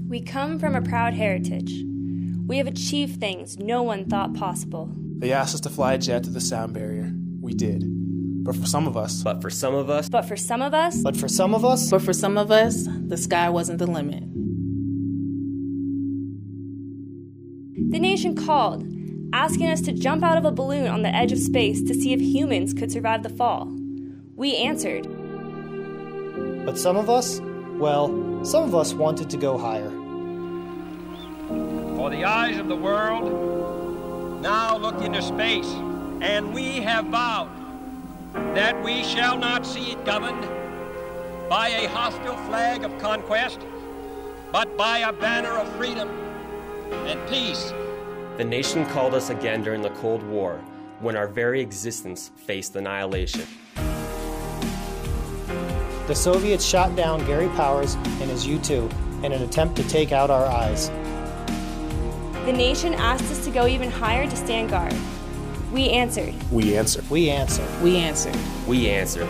We come from a proud heritage. We have achieved things no one thought possible. They asked us to fly a jet to the sound barrier. We did. But for some of us... the sky wasn't the limit. The nation called, asking us to jump out of a balloon on the edge of space to see if humans could survive the fall. We answered. But some of us wanted to go higher. For the eyes of the world now look into space, and we have vowed that we shall not see it governed by a hostile flag of conquest, but by a banner of freedom and peace. The nation called us again during the Cold War, when our very existence faced annihilation. The Soviets shot down Gary Powers and his U-2 in an attempt to take out our eyes. The nation asked us to go even higher to stand guard. We answered. We answered. We answered. We answered. We answered.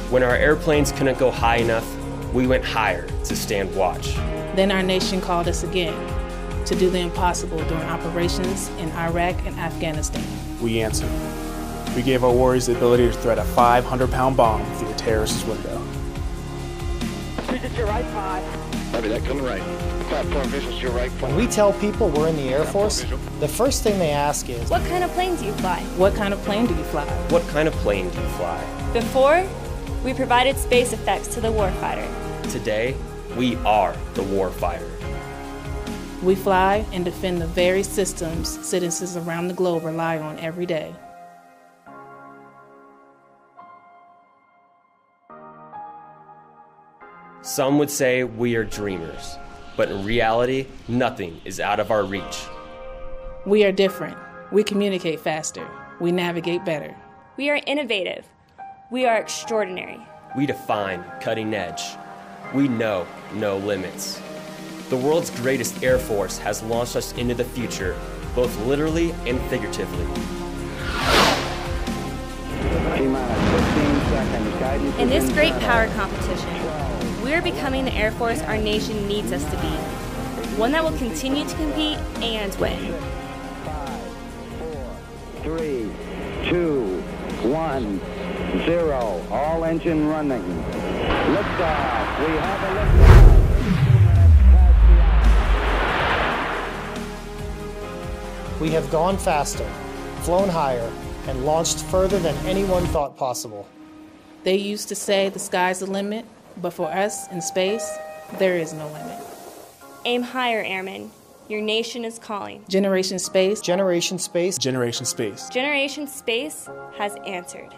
When our airplanes couldn't go high enough, we went higher to stand watch. Then our nation called us again to do the impossible during operations in Iraq and Afghanistan. We answered. We gave our warriors the ability to thread a 500-pound bomb through a terrorist's window. Visit your right 5. Copy that, coming right. Platform visuals to your right 5. When we tell people we're in the Air Force, the first thing they ask is, what kind of plane do you fly? What kind of plane do you fly? What kind of plane do you fly? Before, we provided space effects to the warfighter. Today, we are the warfighter. We fly and defend the very systems citizens around the globe rely on every day. Some would say we are dreamers, but in reality, nothing is out of our reach. We are different. We communicate faster. We navigate better. We are innovative. We are extraordinary. We define cutting edge. We know no limits. The world's greatest Air Force has launched us into the future, both literally and figuratively. In this great power competition, we are becoming the Air Force our nation needs us to be. One that will continue to compete and win. 5, 4, 3, 2, 1, 0. All engine running. Liftoff. We have a liftoff. we have gone faster, flown higher, and launched further than anyone thought possible. They used to say the sky's the limit, but for us in space, there is no limit. Aim higher, airmen. Your nation is calling. Generation Space. Generation Space. Generation Space. Generation Space has answered.